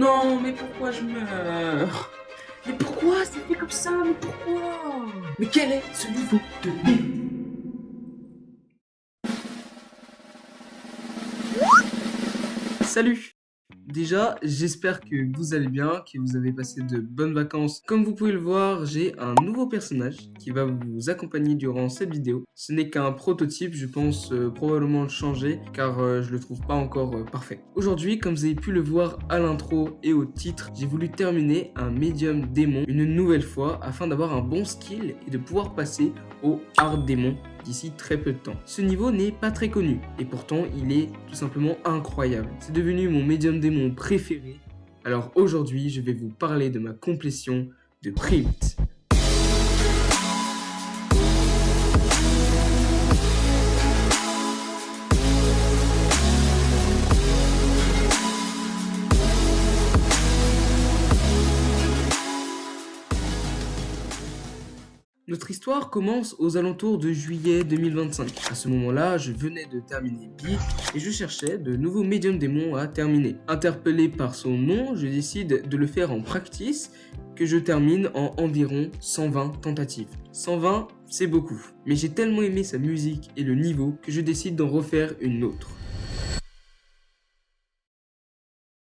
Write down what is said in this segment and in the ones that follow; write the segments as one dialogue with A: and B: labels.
A: non, mais pourquoi je meurs? Mais pourquoi c'est fait comme ça? Mais pourquoi? Mais quel est ce niveau de vie? Salut! Déjà, j'espère que vous allez bien, que vous avez passé de bonnes vacances. Comme vous pouvez le voir, j'ai un nouveau personnage qui va vous accompagner durant cette vidéo. Ce n'est qu'un prototype, je pense probablement le changer car je le trouve pas encore parfait. Aujourd'hui, comme vous avez pu le voir à l'intro et au titre, j'ai voulu terminer un médium démon une nouvelle fois afin d'avoir un bon skill et de pouvoir passer au hard démon d'ici très peu de temps. Ce niveau n'est pas très connu et pourtant il est tout simplement incroyable. C'est devenu mon médium démon préféré. Alors aujourd'hui je vais vous parler de ma complétion de Primt. Notre histoire commence aux alentours de juillet 2025. À ce moment-là, je venais de terminer Bi et je cherchais de nouveaux médiums démons à terminer. Interpellé par son nom, je décide de le faire en practice que je termine en environ 120 tentatives. 120, c'est beaucoup. Mais j'ai tellement aimé sa musique et le niveau que je décide d'en refaire une autre.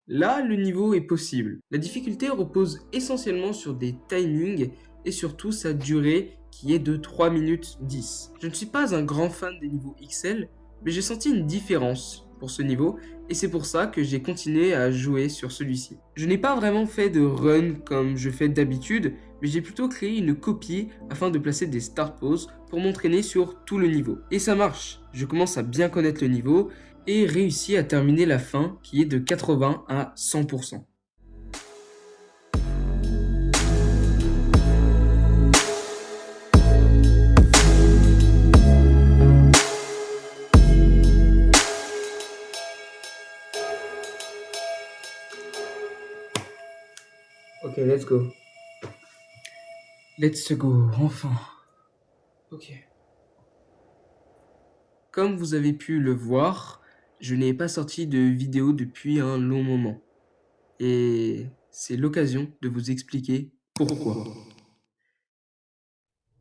A: Là, le niveau est possible. La difficulté repose essentiellement sur des timings et surtout sa durée qui est de 3 minutes 10. Je ne suis pas un grand fan des niveaux XL, mais j'ai senti une différence pour ce niveau et c'est pour ça que j'ai continué à jouer sur celui-ci. Je n'ai pas vraiment fait de run comme je fais d'habitude, mais j'ai plutôt créé une copie afin de placer des start poses pour m'entraîner sur tout le niveau. Et ça marche, je commence à bien connaître le niveau et réussi à terminer la fin qui est de 80 à 100%. Ok, let's go. Let's go, enfin. Ok. Comme vous avez pu le voir, je n'ai pas sorti de vidéo depuis un long moment. Et c'est l'occasion de vous expliquer pourquoi.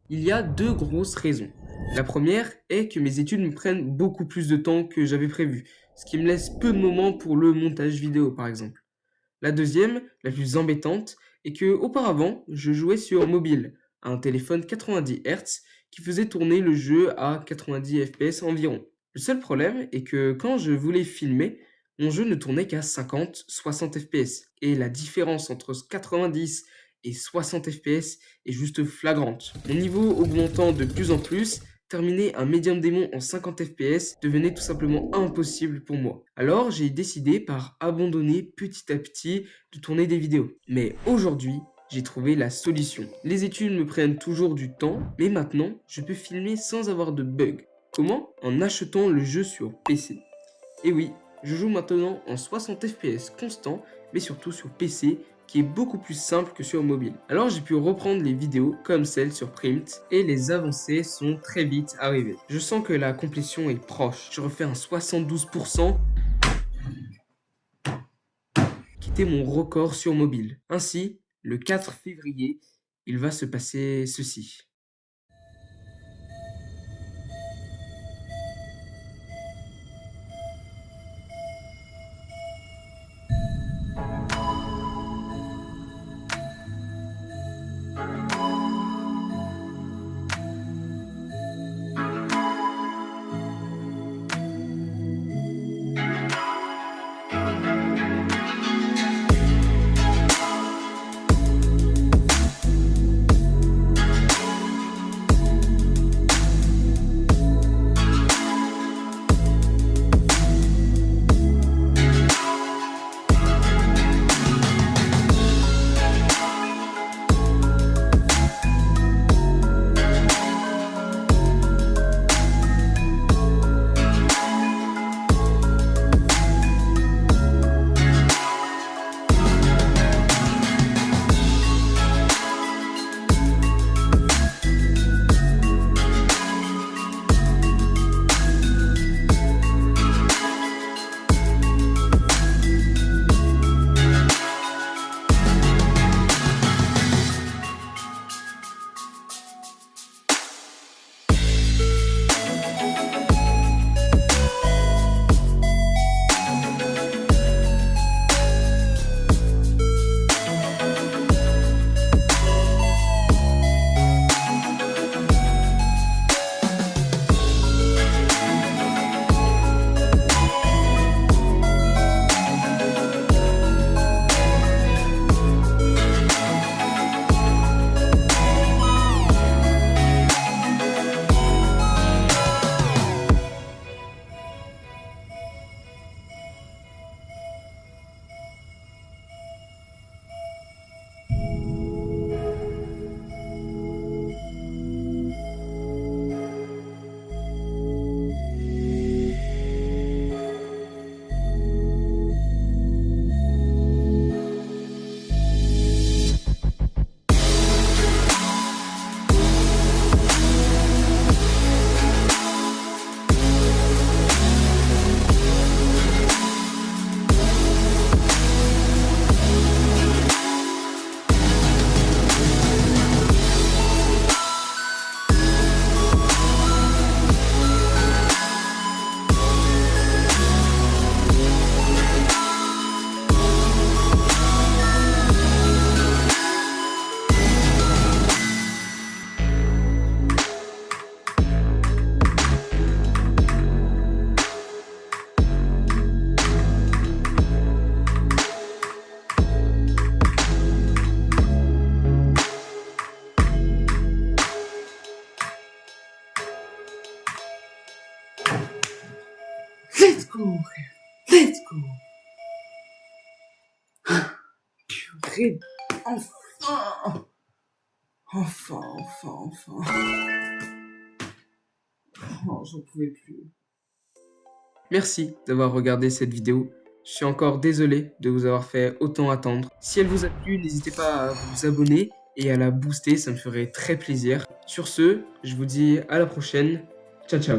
A: Il y a deux grosses raisons. La première est que mes études me prennent beaucoup plus de temps que j'avais prévu, ce qui me laisse peu de moments pour le montage vidéo par exemple. La deuxième, la plus embêtante, est que auparavant, je jouais sur mobile, un téléphone 90 Hz qui faisait tourner le jeu à 90 fps environ. Le seul problème est que quand je voulais filmer, mon jeu ne tournait qu'à 50-60 fps et la différence entre 90 et 60 fps est juste flagrante. Mon niveau augmentant de plus en plus, terminer un médium démon en 50 fps devenait tout simplement impossible pour moi. Alors j'ai décidé par abandonner petit à petit de tourner des vidéos. Mais aujourd'hui, j'ai trouvé la solution. Les études me prennent toujours du temps, mais maintenant, je peux filmer sans avoir de bugs. Comment? En achetant le jeu sur PC. Et oui, je joue maintenant en 60 fps constant, mais surtout sur PC, qui est beaucoup plus simple que sur mobile. Alors j'ai pu reprendre les vidéos comme celle sur Primt et les avancées sont très vite arrivées. Je sens que la complétion est proche. Je refais un 72%, qui était mon record sur mobile. Ainsi, le 4 février, il va se passer ceci. go, frère. Let's go. Purée. Enfin. Enfin. Oh, j'en pouvais plus. Merci d'avoir regardé cette vidéo. Je suis encore désolé de vous avoir fait autant attendre. Si elle vous a plu, n'hésitez pas à vous abonner et à la booster, ça me ferait très plaisir. Sur ce, je vous dis à la prochaine. Ciao, ciao.